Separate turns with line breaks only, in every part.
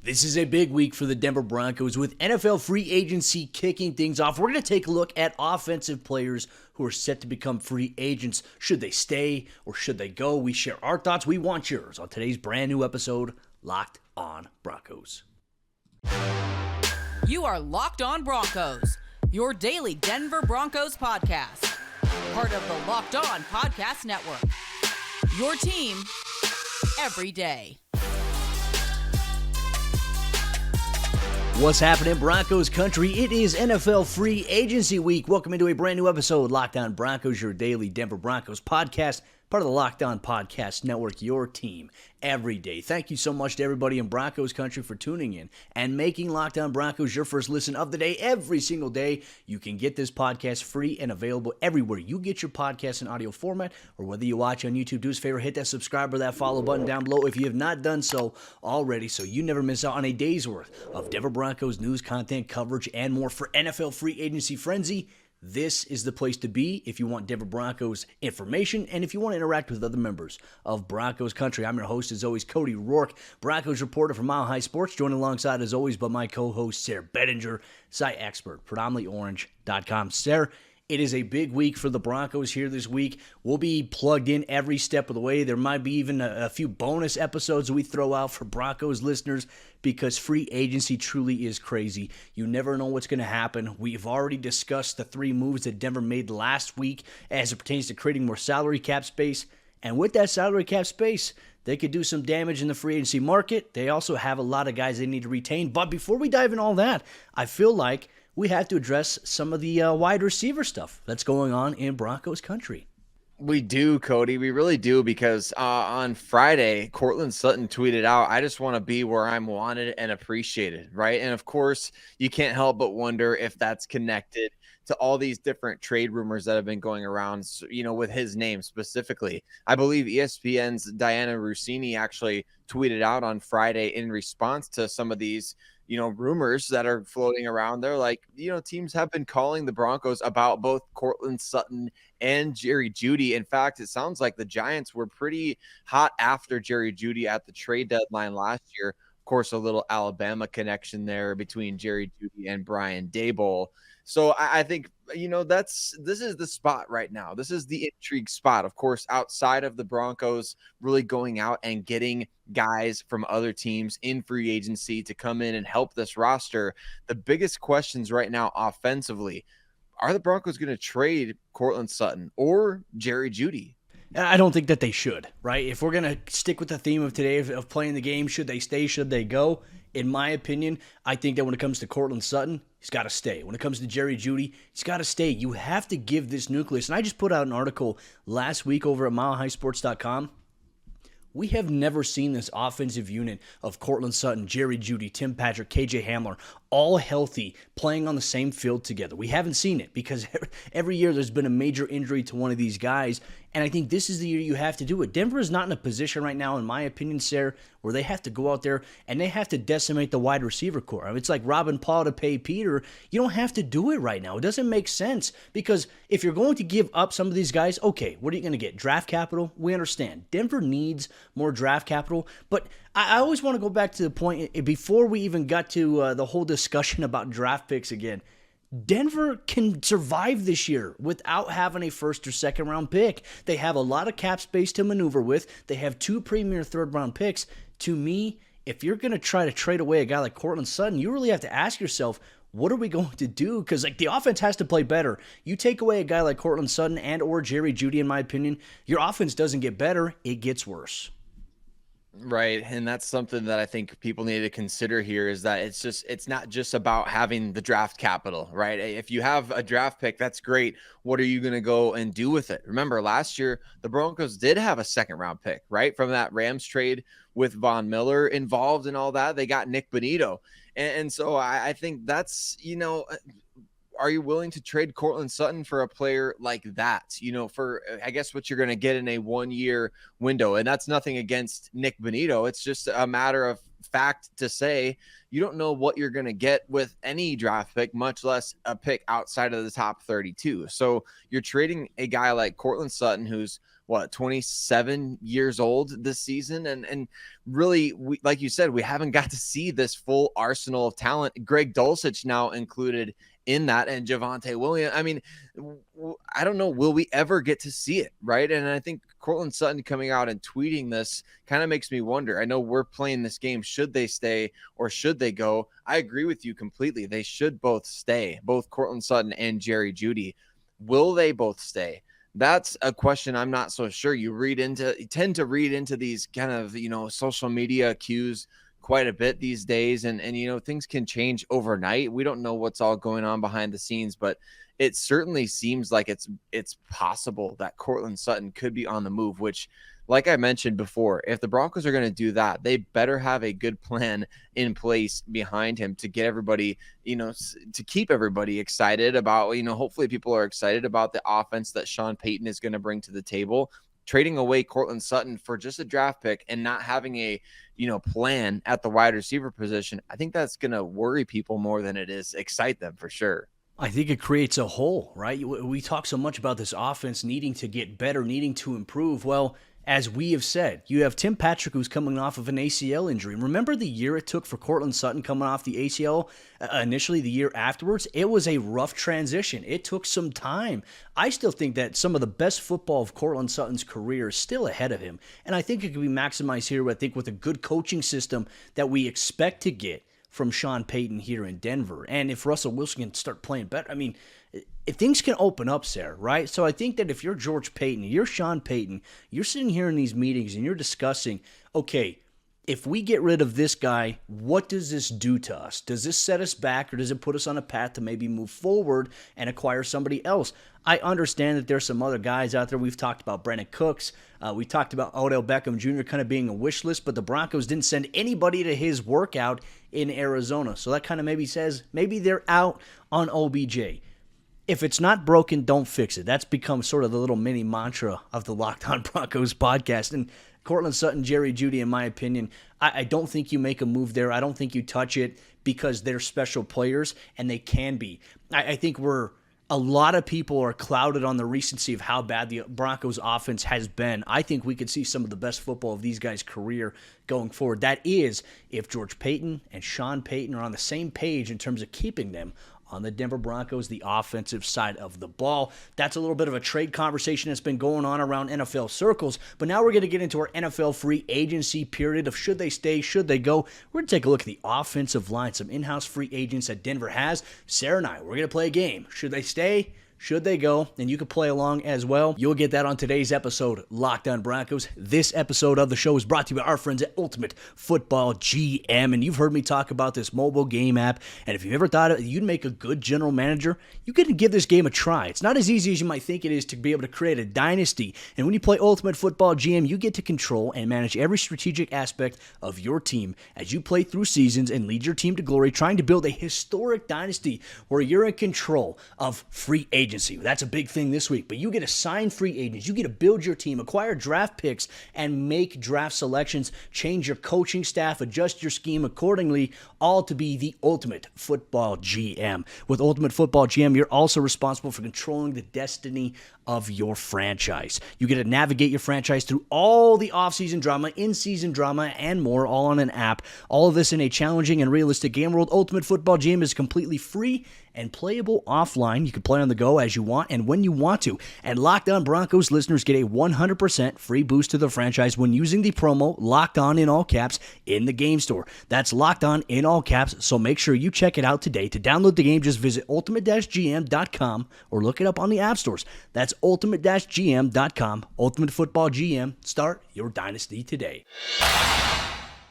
This is a big week for the Denver Broncos with NFL free agency kicking things off. We're going to take a look at offensive players who are set to become free agents. Should they stay or should they go? We share our thoughts. We want yours on today's brand new episode, Locked On Broncos.
You are Locked On Broncos, your daily Denver Broncos podcast. Part of the Locked On Podcast Network. Your team every day.
What's happening, Broncos country? It is NFL free agency week. Welcome into a brand new episode, Locked On Broncos, your daily Denver Broncos podcast, part of the Locked On Podcast Network, your team every day. Thank you so much to everybody in Broncos country for tuning in and making Locked On Broncos your first listen of the day every single day. You can get this podcast free and available everywhere you get your podcast in audio format, or whether you watch on YouTube, do us a favor, hit that subscribe or that follow button down below if you have not done so already, so you never miss out on a day's worth of Denver Broncos news, content, coverage, and more. For NFL free agency frenzy, this is the place to be if you want Denver Broncos information and if you want to interact with other members of Broncos country. I'm your host, as always, Cody Roark, Broncos reporter for Mile High Sports, joined alongside, as always, by my co-host, Sayre Bedinger, site expert, predominantlyorange.com. Sayre, it is a big week for the Broncos here this week. We'll be plugged in every step of the way. There might be even a few bonus episodes we throw out for Broncos listeners because free agency truly is crazy. You never know what's going to happen. We've already discussed the 3 moves that Denver made last week as it pertains to creating more salary cap space. And with that salary cap space, they could do some damage in the free agency market. They also have a lot of guys they need to retain. But before we dive in all that, I feel like we have to address some of the wide receiver stuff that's going on in Broncos country.
We do, Cody. We really do, because on Friday, Courtland Sutton tweeted out, "I just want to be where I'm wanted and appreciated," right? And of course, you can't help but wonder if that's connected to all these different trade rumors that have been going around, you know, with his name specifically. I believe ESPN's Diana Rossini actually tweeted out on Friday in response to some of these, you know, rumors that are floating around. They're like, you know, teams have been calling the Broncos about both Courtland Sutton and Jerry Jeudy. In fact, it sounds like the Giants were pretty hot after Jerry Jeudy at the trade deadline last year. Of course, a little Alabama connection there between Jerry Jeudy and Brian Daboll. So I think, you know, this is the spot right now. This is the intrigue spot. Of course, outside of the Broncos really going out and getting guys from other teams in free agency to come in and help this roster, the biggest questions right now offensively, are the Broncos going to trade Courtland Sutton or Jerry Jeudy?
I don't think that they should, right? If we're going to stick with the theme of today of playing the game, should they stay, should they go? In my opinion, I think that when it comes to Courtland Sutton, he's got to stay. When it comes to Jerry Jeudy, he's got to stay. You have to give this nucleus. And I just put out an article last week over at milehighsports.com. We have never seen this offensive unit of Courtland Sutton, Jerry Jeudy, Tim Patrick, KJ Hamler, all healthy, playing on the same field together. We haven't seen it because every year there's been a major injury to one of these guys, and I think this is the year you have to do it. Denver is not in a position right now, in my opinion, Sayre, where they have to go out there and they have to decimate the wide receiver core. I mean, it's like robbing Paul to pay Peter. You don't have to do it right now. It doesn't make sense, because if you're going to give up some of these guys, okay, what are you going to get? Draft capital? We understand. Denver needs more draft capital, but I always want to go back to the point, before we even got to the whole discussion about draft picks again, Denver can survive this year without having a first or second round pick. They have a lot of cap space to maneuver with. They have 2 premier third round picks. To me, if you're going to try to trade away a guy like Courtland Sutton, you really have to ask yourself, what are we going to do? Because like the offense has to play better. You take away a guy like Courtland Sutton and or Jerry Jeudy, in my opinion, your offense doesn't get better, it gets worse.
Right. And that's something that I think people need to consider here, is that it's not just about having the draft capital, right? If you have a draft pick, that's great. What are you going to go and do with it? Remember, last year, the Broncos did have a second round pick, right? From that Rams trade with Von Miller involved and all that. They got Nick Bonito. And so I think that's, you know, are you willing to trade Courtland Sutton for a player like that? You know, for, I guess, what you're going to get in a 1-year window. And that's nothing against Nick Bonito. It's just a matter of fact to say you don't know what you're going to get with any draft pick, much less a pick outside of the top 32. So you're trading a guy like Courtland Sutton, who's 27 years old this season. And really, like you said, we haven't got to see this full arsenal of talent. Greg Dulcich now included in that, and Javonte Williams. I mean, I don't know, will we ever get to see it, right? And I think Courtland Sutton coming out and tweeting this kind of makes me wonder. I know we're playing this game. Should they stay or should they go? I agree with you completely. They should both stay, both Courtland Sutton and Jerry Jeudy. Will they both stay? That's a question I'm not so sure. You tend to read into these kind of, social media cues quite a bit these days, and things can change overnight. We don't know what's all going on behind the scenes, but it certainly seems like it's possible that Courtland Sutton could be on the move, which, like I mentioned before, if the Broncos are going to do that, they better have a good plan in place behind him to get everybody, to keep everybody excited about, hopefully people are excited about the offense that Sean Payton is going to bring to the table. Trading away Courtland Sutton for just a draft pick and not having a, plan at the wide receiver position, I think that's going to worry people more than it is excite them for sure.
I think it creates a hole, right? We talk so much about this offense needing to get better, needing to improve. Well, as we have said, you have Tim Patrick, who's coming off of an ACL injury. Remember the year it took for Courtland Sutton coming off the ACL initially, the year afterwards? It was a rough transition. It took some time. I still think that some of the best football of Courtland Sutton's career is still ahead of him. And I think it can be maximized here, I think, with a good coaching system that we expect to get from Sean Payton here in Denver. And if Russell Wilson can start playing better, I mean, if things can open up, Sayre, right? So I think that if you're George Payton, you're Sean Payton, you're sitting here in these meetings and you're discussing, okay, if we get rid of this guy, what does this do to us? Does this set us back, or does it put us on a path to maybe move forward and acquire somebody else? I understand that there's some other guys out there. We've talked about Brandon Cooks. We talked about Odell Beckham Jr. kind of being a wish list, but the Broncos didn't send anybody to his workout in Arizona. So that kind of maybe says maybe they're out on OBJ. If it's not broken, don't fix it. That's become sort of the little mini mantra of the Locked On Broncos podcast. And Courtland Sutton, Jerry Jeudy, in my opinion, I don't think you make a move there. I don't think you touch it because they're special players, and they can be. I think a lot of people are clouded on the recency of how bad the Broncos offense has been. I think we could see some of the best football of these guys' career going forward. That is, if George Payton and Sean Payton are on the same page in terms of keeping them on the Denver Broncos, the offensive side of the ball. That's a little bit of a trade conversation that's been going on around NFL circles, but now we're going to get into our NFL free agency period of should they stay, should they go. We're going to take a look at the offensive line, some in-house free agents that Denver has. Sayre and I, we're going to play a game. Should they stay? Should they go? And you can play along as well. You'll get that on today's episode, Locked On Broncos. This episode of the show is brought to you by our friends at Ultimate Football GM. And you've heard me talk about this mobile game app. And if you've ever thought you'd make a good general manager, you can give this game a try. It's not as easy as you might think it is to be able to create a dynasty. And when you play Ultimate Football GM, you get to control and manage every strategic aspect of your team as you play through seasons and lead your team to glory, trying to build a historic dynasty where you're in control of free agency. That's a big thing this week, but you get to sign free agents, you get to build your team, acquire draft picks, and make draft selections, change your coaching staff, adjust your scheme accordingly, all to be the Ultimate Football GM. With Ultimate Football GM, you're also responsible for controlling the destiny of your franchise. You get to navigate your franchise through all the off-season drama, in-season drama, and more, all on an app. All of this in a challenging and realistic game world. Ultimate Football GM is completely free and playable offline. You can play on the go as you want and when you want to. And Locked On Broncos listeners get a 100% free boost to the franchise when using the promo Locked On in all caps in the game store. That's Locked On in all caps, so make sure you check it out today. To download the game, just visit ultimate-gm.com or look it up on the app stores. That's ultimate-gm.com. Ultimate Football GM. Start your dynasty today.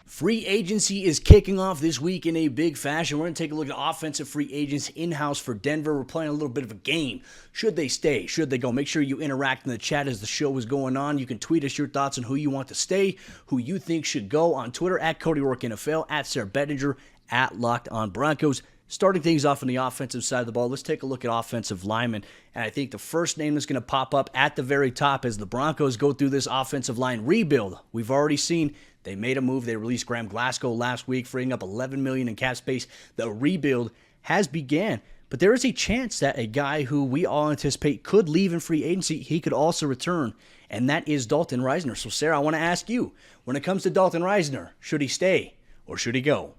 Free agency is kicking off this week in a big fashion. We're going to take a look at offensive free agents in-house for Denver. We're playing a little bit of a game. Should they stay? Should they go? Make sure you interact in the chat as the show is going on. You can tweet us your thoughts on who you want to stay, who you think should go on Twitter, at Cody Roark NFL, at Sayre Bedinger, at Locked On Broncos. Starting things off on the offensive side of the ball, let's take a look at offensive linemen. And I think the first name that's going to pop up at the very top as the Broncos go through this offensive line rebuild. We've already seen they made a move. They released Graham Glasgow last week, freeing up $11 million in cap space. The rebuild has began. But there is a chance that a guy who we all anticipate could leave in free agency, he could also return, and that is Dalton Risner. So, Sayre, I want to ask you, when it comes to Dalton Risner, should he stay or should he go?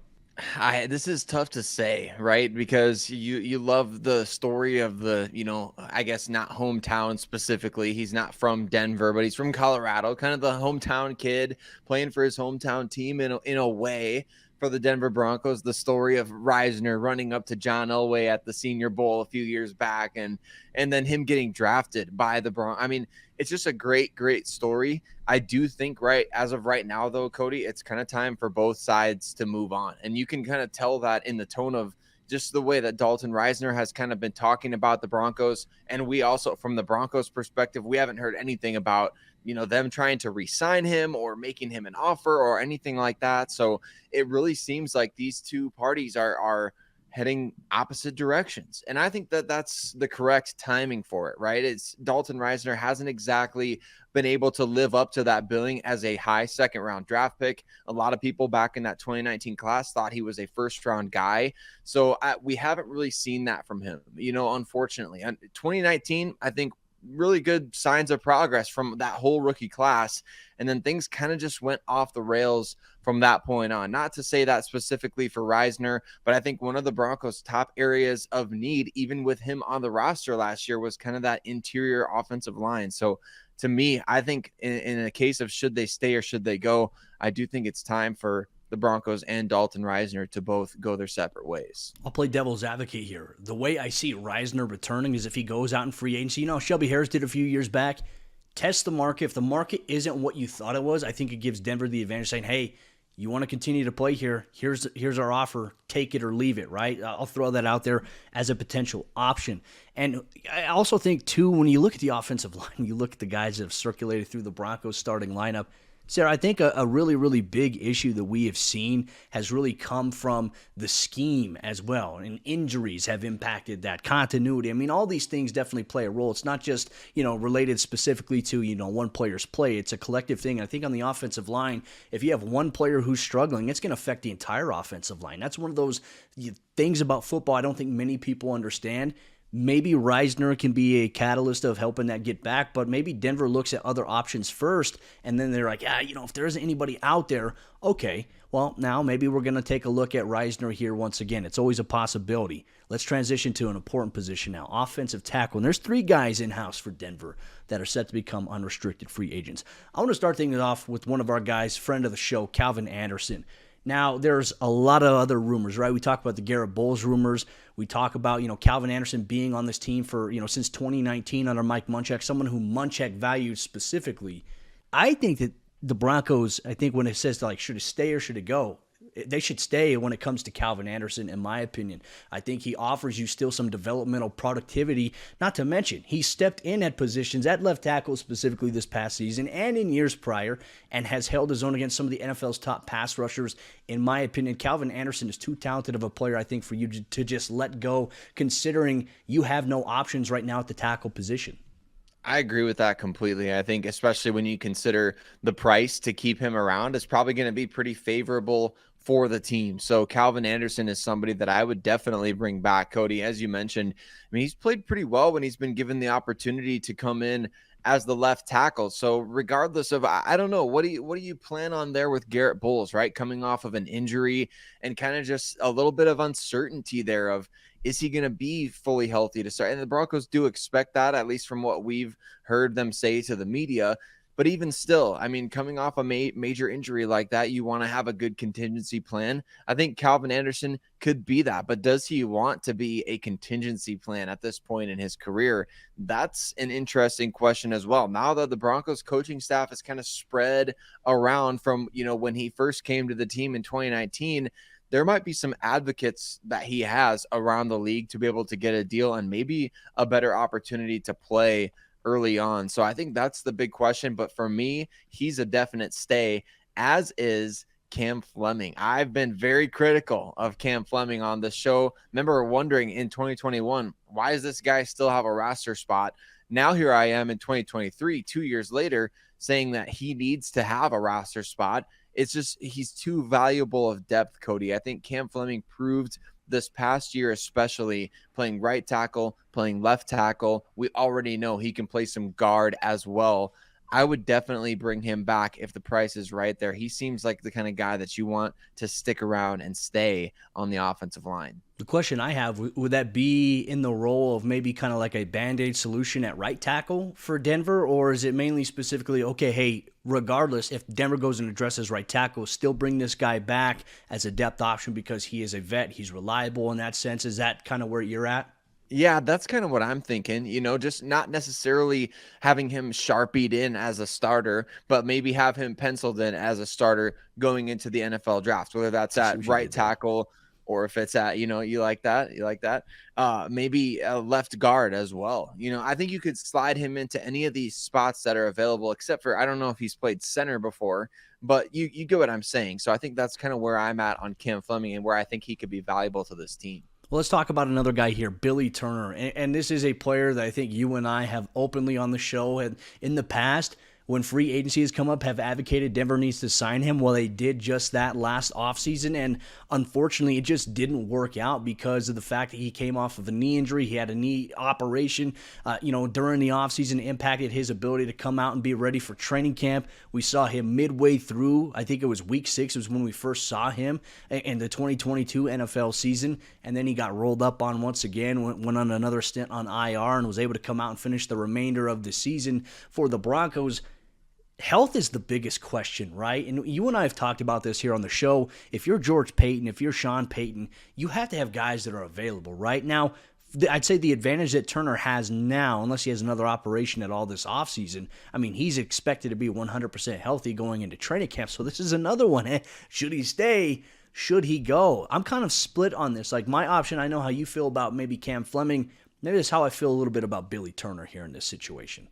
This is tough to say, right? Because you love the story of the, I guess not hometown specifically. He's not from Denver, but he's from Colorado, kind of the hometown kid playing for his hometown team in a way. For the Denver Broncos, the story of Risner running up to John Elway at the Senior Bowl a few years back, and then him getting drafted by the Broncos. I mean, it's just a great story. I do think as of right now, though, Cody, it's kind of time for both sides to move on, and you can kind of tell that in the tone of just the way that Dalton Risner has kind of been talking about the Broncos, and we also, from the Broncos perspective, we haven't heard anything about them trying to re-sign him or making him an offer or anything like that. So it really seems like these two parties are heading opposite directions. And I think that that's the correct timing for it, right? It's Dalton Risner hasn't exactly been able to live up to that billing as a high second round draft pick. A lot of people back in that 2019 class thought he was a first round guy. So we haven't really seen that from him, unfortunately. 2019, I think, really good signs of progress from that whole rookie class. And then things kind of just went off the rails from that point on. Not to say that specifically for Risner, but I think one of the Broncos' top areas of need, even with him on the roster last year, was kind of that interior offensive line. So to me, I think in a case of should they stay or should they go, I do think it's time for the Broncos and Dalton Risner to both go their separate ways.
I'll play devil's advocate here. The way I see Risner returning is if he goes out in free agency. Shelby Harris did a few years back. Test the market. If the market isn't what you thought it was, I think it gives Denver the advantage saying, hey, you want to continue to play here, here's our offer, take it or leave it, right? I'll throw that out there as a potential option. And I also think, too, when you look at the offensive line, you look at the guys that have circulated through the Broncos starting lineup, Sayre, I think a really, really big issue that we have seen has really come from the scheme as well. And injuries have impacted that continuity. I mean, all these things definitely play a role. It's not just, related specifically to, one player's play. It's a collective thing. I think on the offensive line, if you have one player who's struggling, it's going to affect the entire offensive line. That's one of those things about football I don't think many people understand. Maybe Risner can be a catalyst of helping that get back, but maybe Denver looks at other options first, and then they're like, if there isn't anybody out there, okay, well, now maybe we're going to take a look at Risner here once again. It's always a possibility. Let's transition to an important position now, offensive tackle. And there's 3 guys in-house for Denver that are set to become unrestricted free agents. I want to start things off with one of our guys, friend of the show, Calvin Anderson. Now, there's a lot of other rumors, right? We talk about the Garrett Bowles rumors. We talk about, Calvin Anderson being on this team for, since 2019 under Mike Munchak, someone who Munchak valued specifically. I think that the Broncos, when it says, should it stay or should it go? They should stay when it comes to Calvin Anderson, in my opinion. I think he offers you still some developmental productivity, not to mention he stepped in at positions at left tackle specifically this past season and in years prior and has held his own against some of the NFL's top pass rushers. In my opinion, Calvin Anderson is too talented of a player, I think, for you to just let go, considering you have no options right now at the tackle position.
I agree with that completely. I think especially when you consider the price to keep him around, it's probably going to be pretty favorable for the team. So Calvin Anderson is somebody that I would definitely bring back. Cody, as you mentioned, he's played pretty well when he's been given the opportunity to come in as the left tackle. So regardless of, I don't know, what do you plan on there with Garrett Bowles, right? Coming off of an injury and kind of just a little bit of uncertainty there of, is he going to be fully healthy to start? And the Broncos do expect that, at least from what we've heard them say to the media. But even still, coming off a major injury like that, you want to have a good contingency plan. I think Calvin Anderson could be that, but does he want to be a contingency plan at this point in his career? That's an interesting question as well. Now that the Broncos coaching staff is kind of spread around from, when he first came to the team in 2019, there might be some advocates that he has around the league to be able to get a deal and maybe a better opportunity to play early on. So I think that's the big question. But for me, he's a definite stay, as is Cam Fleming. I've been very critical of Cam Fleming on the show. Remember wondering in 2021, why does this guy still have a roster spot? Now here I am in 2023, 2 years later, saying that he needs to have a roster spot. It's just he's too valuable of depth, Cody. I think Cam Fleming proved this past year, especially playing right tackle, playing left tackle. We already know he can play some guard as well. I would definitely bring him back if the price is right there. He seems like the kind of guy that you want to stick around and stay on the offensive line.
The question I have, would that be in the role of maybe kind of like a Band-Aid solution at right tackle for Denver? Or is it mainly specifically, okay, hey, regardless, if Denver goes and addresses right tackle, still bring this guy back as a depth option because he is a vet, he's reliable in that sense? Is that kind of where you're at?
Yeah, that's kind of what I'm thinking, just not necessarily having him sharpied in as a starter, but maybe have him penciled in as a starter going into the NFL draft, whether that's at right tackle or if it's at, you like that, maybe a left guard as well. I think you could slide him into any of these spots that are available, except for, I don't know if he's played center before, but you get what I'm saying. So I think that's kind of where I'm at on Cam Fleming and where I think he could be valuable to this team.
Well, let's talk about another guy here, Billy Turner. And this is a player that I think you and I have openly on the show and in the past, when free agency has come up, have advocated Denver needs to sign him. Well, they did just that last offseason, and unfortunately, it just didn't work out because of the fact that he came off of a knee injury. He had a knee operation, during the offseason, impacted his ability to come out and be ready for training camp. We saw him midway through, I think it was week 6 was when we first saw him in the 2022 NFL season, and then he got rolled up on once again, went on another stint on IR, and was able to come out and finish the remainder of the season for the Broncos. Health is the biggest question, right? And you and I have talked about this here on the show. If you're George Payton, if you're Sean Payton, you have to have guys that are available right now. I'd say the advantage that Turner has now, unless he has another operation at all this offseason, I mean, he's expected to be 100% healthy going into training camp. So this is another one. Should he stay? Should he go? I'm kind of split on this. Like, my option, I know how you feel about maybe Cam Fleming. Maybe that's how I feel a little bit about Billy Turner here in this situation.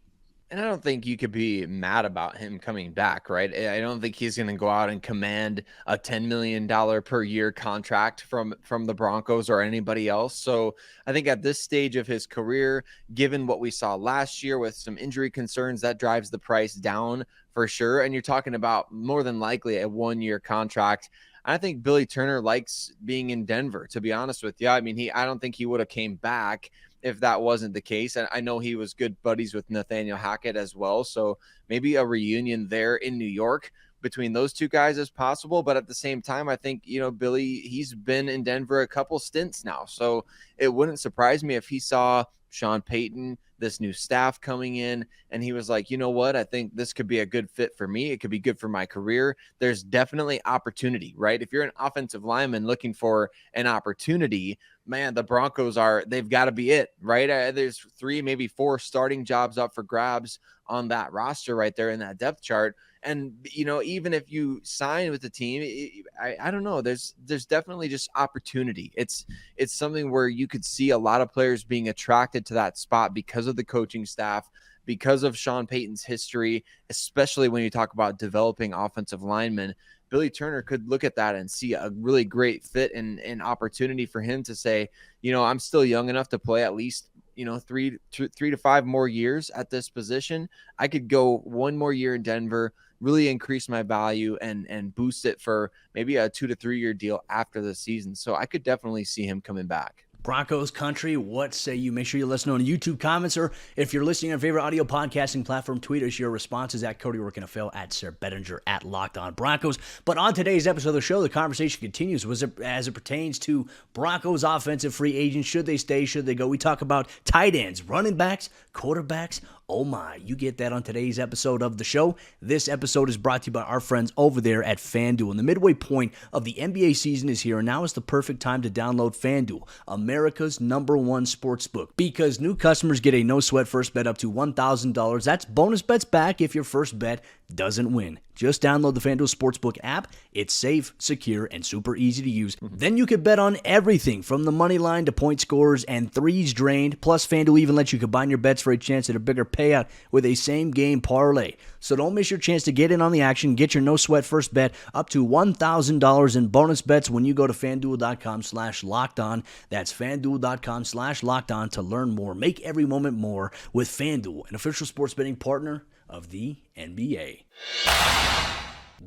And I don't think you could be mad about him coming back, right? I don't think he's going to go out and command a $10 million per year contract from the Broncos or anybody else. So I think at this stage of his career, given what we saw last year with some injury concerns, that drives the price down for sure. And you're talking about more than likely a 1-year contract. I think Billy Turner likes being in Denver, to be honest with you. I mean, I don't think he would have came back if that wasn't the case. And I know he was good buddies with Nathaniel Hackett as well. So maybe a reunion there in New York between those two guys is possible. But at the same time, I think, Billy, he's been in Denver a couple stints now. So it wouldn't surprise me if he saw Sean Payton, this new staff coming in, and he was like, you know what? I think this could be a good fit for me. It could be good for my career. There's definitely opportunity, right? If you're an offensive lineman looking for an opportunity, man, the Broncos they've got to be it, right? There's 3, maybe 4 starting jobs up for grabs on that roster right there in that depth chart. And, even if you sign with the team, I don't know, there's definitely just opportunity. It's something where you could see a lot of players being attracted to that spot because of the coaching staff, because of Sean Payton's history, especially when you talk about developing offensive linemen. Billy Turner could look at that and see a really great fit and opportunity for him to say, I'm still young enough to play at least, 3 to 5 more years at this position. I could go 1 more year in Denver, really increase my value and boost it for maybe a 2 to 3 year deal after the season. So I could definitely see him coming back.
Broncos country, what say you? Make sure you listen on YouTube comments, or if you're listening on your favorite audio podcasting platform, tweet us your responses at Cody Roark NFL, at Sayre Bedinger, at Locked On Broncos. But on today's episode of the show, the conversation continues as it pertains to Broncos offensive free agents. Should they stay? Should they go? We talk about tight ends, running backs, quarterbacks. Oh my, you get that on today's episode of the show. This episode is brought to you by our friends over there at FanDuel. And the midway point of the NBA season is here, and now is the perfect time to download FanDuel, America's #1 sportsbook, because new customers get a no-sweat first bet up to $1,000. That's bonus bets back if your first bet doesn't win. Just download the FanDuel Sportsbook app. It's safe, secure, and super easy to use. Then you can bet on everything from the money line to point scores and threes drained. Plus, FanDuel even lets you combine your bets for a chance at a bigger payout with a same-game parlay. So don't miss your chance to get in on the action. Get your no-sweat first bet up to $1,000 in bonus bets when you go to FanDuel.com/lockedon. That's FanDuel.com/lockedon to learn more. Make every moment more with FanDuel, an official sports betting partner of the NBA.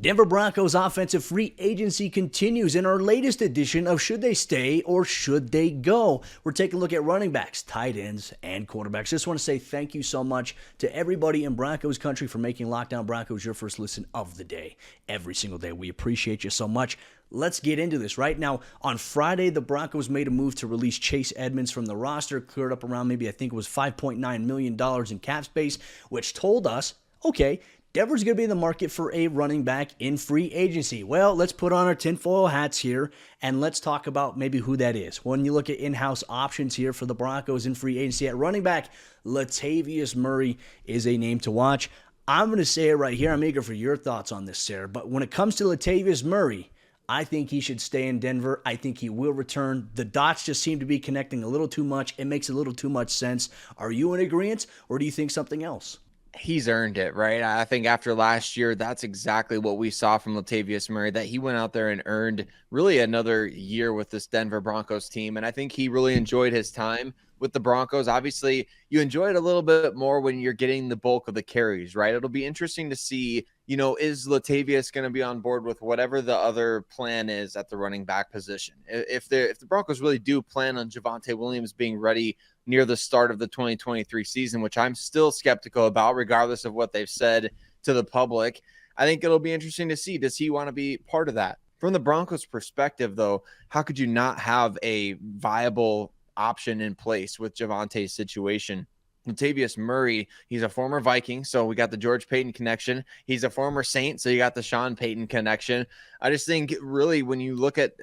Denver Broncos offensive free agency continues in our latest edition of Should They Stay or Should They Go? We're taking a look at running backs, tight ends, and quarterbacks. Just want to say thank you so much to everybody in Broncos country for making Locked On Broncos your first listen of the day. Every single day. We appreciate you so much. Let's get into this. Right now, on Friday, the Broncos made a move to release Chase Edmonds from the roster, cleared up around maybe, I think it was $5.9 million in cap space, which told us, okay, Denver's going to be in the market for a running back in free agency. Well, let's put on our tinfoil hats here, and let's talk about maybe who that is. When you look at in-house options here for the Broncos in free agency at running back, Latavius Murray is a name to watch. I'm going to say it right here. I'm eager for your thoughts on this, Sayre. But when it comes to Latavius Murray, I think he should stay in Denver. I think he will return. The dots just seem to be connecting a little too much. It makes a little too much sense. Are you in agreement, or do you think something else?
He's earned it, right? I think after last year, that's exactly what we saw from Latavius Murray, that he went out there and earned really another year with this Denver Broncos team. And I think he really enjoyed his time with the Broncos. Obviously, you enjoy it a little bit more when you're getting the bulk of the carries, right? It'll be interesting to see, is Latavius going to be on board with whatever the other plan is at the running back position? If the Broncos really do plan on Javonte Williams being ready near the start of the 2023 season, which I'm still skeptical about, regardless of what they've said to the public, I think it'll be interesting to see, does he want to be part of that? From the Broncos' perspective, though, how could you not have a viable option in place with Javonte's situation? Latavius Murray, he's a former Viking, so we got the George Payton connection. He's a former Saint, so you got the Sean Payton connection. I just think really when you look at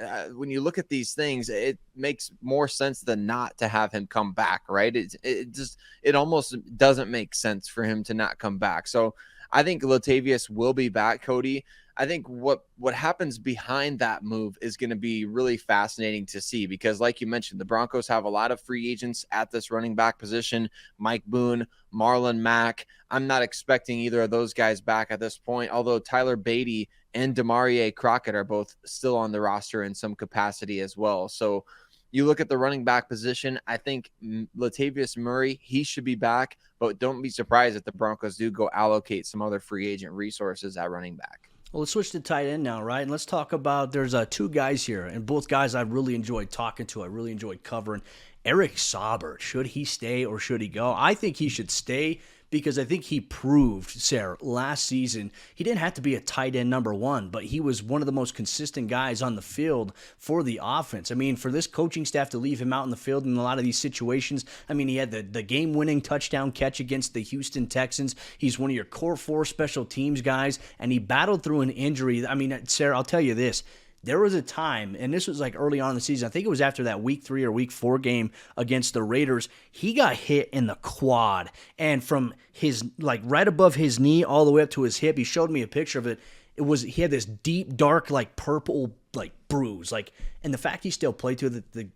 these things, it makes more sense than not to have him come back, right? It almost doesn't make sense for him to not come back. So I think Latavius will be back, Cody. I think what happens behind that move is going to be really fascinating to see, because like you mentioned, the Broncos have a lot of free agents at this running back position. Mike Boone, Marlon Mack. I'm not expecting either of those guys back at this point, although Tyler Beatty and Demarie Crockett are both still on the roster in some capacity as well. So you look at the running back position, I think Latavius Murray, he should be back, but don't be surprised if the Broncos do go allocate some other free agent resources at running back.
Well, let's switch to tight end now, right? And let's talk about, there's two guys here, and both guys I really enjoyed talking to. I really enjoyed covering. Eric Saubert, should he stay or should he go? I think he should stay, because I think he proved, Sayre, last season, he didn't have to be a tight end number one, but he was one of the most consistent guys on the field for the offense. I mean, for this coaching staff to leave him out in the field in a lot of these situations, I mean, he had the game-winning touchdown catch against the Houston Texans. He's one of your core four special teams guys, and he battled through an injury. I mean, Sayre, I'll tell you this. There was a time, and this was like early on in the season, I think it was after that week 3 or week 4 game against the Raiders, he got hit in the quad, and from his, like, right above his knee all the way up to his hip, he showed me a picture of it. He had this deep, dark, like, purple, like, bruise, like, and the fact he still played to it, the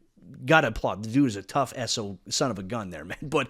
gotta applaud. The dude is a tough SO son of a gun there, man. But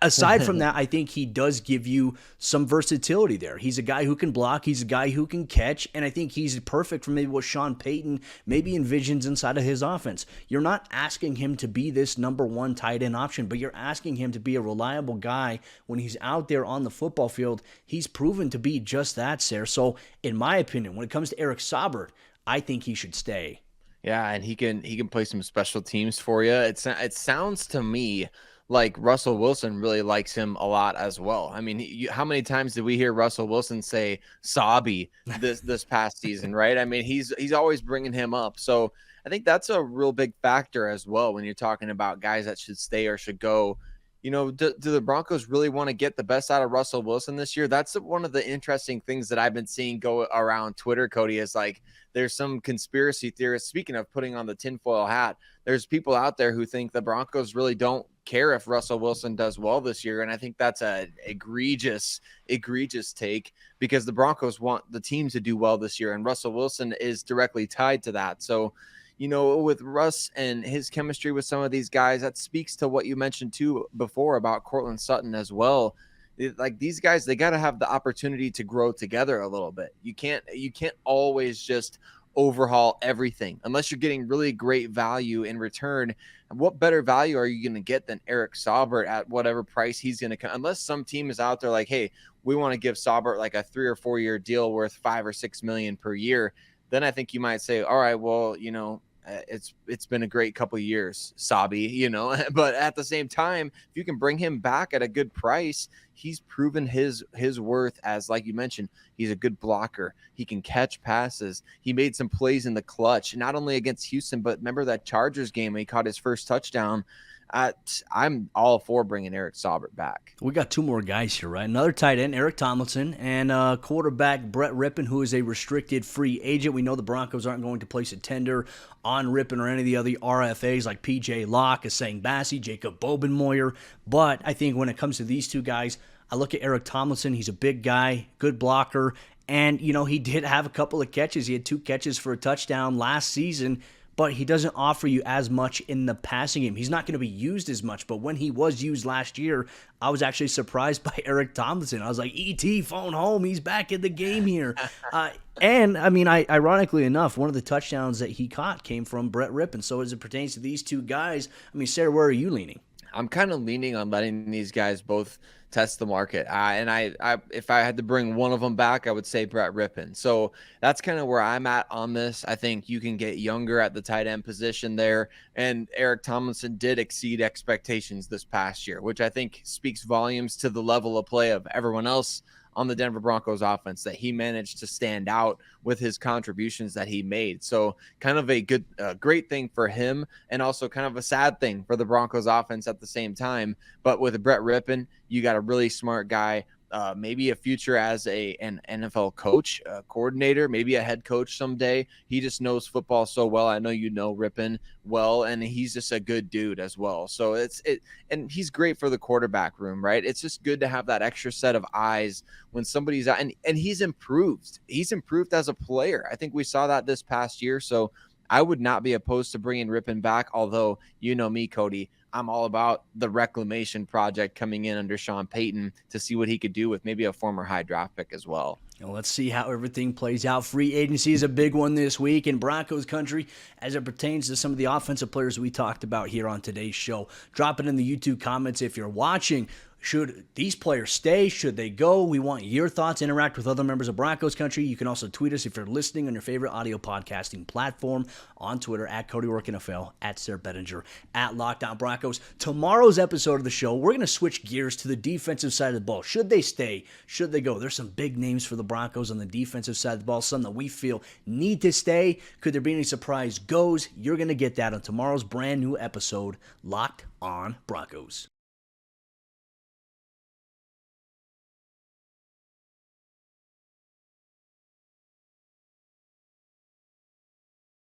aside from that, I think he does give you some versatility there. He's a guy who can block. He's a guy who can catch. And I think he's perfect for maybe what Sean Payton maybe envisions inside of his offense. You're not asking him to be this number one tight end option, but you're asking him to be a reliable guy when he's out there on the football field. He's proven to be just that, Sayre. So in my opinion, when it comes to Eric Saubert, I think he should stay.
Yeah, and he can play some special teams for you. It sounds to me like Russell Wilson really likes him a lot as well. I mean, how many times did we hear Russell Wilson say Saubie this past season, right? I mean, he's always bringing him up. So I think that's a real big factor as well when you're talking about guys that should stay or should go. Do the Broncos really want to get the best out of Russell Wilson this year? That's one of the interesting things that I've been seeing go around Twitter, Cody, is like there's some conspiracy theorists. Speaking of putting on the tinfoil hat, there's people out there who think the Broncos really don't care if Russell Wilson does well this year. And I think that's an egregious take, because the Broncos want the team to do well this year, and Russell Wilson is directly tied to that. So, with Russ and his chemistry with some of these guys, that speaks to what you mentioned too before about Courtland Sutton as well. Like these guys, they got to have the opportunity to grow together a little bit. You can't always just overhaul everything. Unless you're getting really great value in return, what better value are you going to get than Eric Saubert at whatever price he's going to come? Unless some team is out there like, hey, we want to give Saubert like a 3 or 4 year deal worth $5 or $6 million per year, then I think you might say, all right, well, it's been a great couple of years, Sabi, but at the same time, if you can bring him back at a good price, he's proven his worth as, like you mentioned, he's a good blocker. He can catch passes. He made some plays in the clutch, not only against Houston, but remember that Chargers game when he caught his first touchdown. I'm all for bringing Eric Saubert back.
We got two more guys here, right? Another tight end, Eric Tomlinson, and quarterback Brett Rypien, who is a restricted free agent. We know the Broncos aren't going to place a tender on Rypien or any of the other RFAs like P.J. Locke, Asang Bassi, Jacob Bobenmoyer. But I think when it comes to these two guys, I look at Eric Tomlinson. He's a big guy, good blocker, and, he did have a couple of catches. He had 2 catches for a touchdown last season, but he doesn't offer you as much in the passing game. He's not going to be used as much, but when he was used last year, I was actually surprised by Eric Tomlinson. I was like, E.T., phone home, he's back in the game here. Ironically enough, one of the touchdowns that he caught came from Brett Rypien. So as it pertains to these two guys, Sayre, where are you leaning?
I'm kind of leaning on letting these guys both test the market. If I had to bring one of them back, I would say Brett Rypien. So that's kind of where I'm at on this. I think you can get younger at the tight end position there. And Eric Tomlinson did exceed expectations this past year, which I think speaks volumes to the level of play of everyone else on the Denver Broncos offense, that he managed to stand out with his contributions that he made. So kind of a great thing for him, and also kind of a sad thing for the Broncos offense at the same time. But with Brett Rypien, you got a really smart guy, maybe a future as an NFL coach, coordinator, maybe a head coach someday. He just knows football so well. I know Rypien well, and he's just a good dude as well. So and he's great for the quarterback room, right? It's just good to have that extra set of eyes when somebody's out, and he's improved. He's improved as a player. I think we saw that this past year. So I would not be opposed to bringing Rypien back, although you know me, Cody, I'm all about the reclamation project coming in under Sean Payton to see what he could do with maybe a former high draft pick as well.
Well, let's see how everything plays out. Free agency is a big one this week in Broncos country as it pertains to some of the offensive players we talked about here on today's show. Drop it in the YouTube comments if you're watching. Should these players stay? Should they go? We want your thoughts. Interact with other members of Broncos country. You can also tweet us if you're listening on your favorite audio podcasting platform, on Twitter at Cody Roark NFL, at Sayre Bedinger, at Locked On Broncos. Tomorrow's episode of the show, we're going to switch gears to the defensive side of the ball. Should they stay? Should they go? There's some big names for the Broncos on the defensive side of the ball, some that we feel need to stay. Could there be any surprise goes? You're going to get that on tomorrow's brand new episode, Locked On Broncos.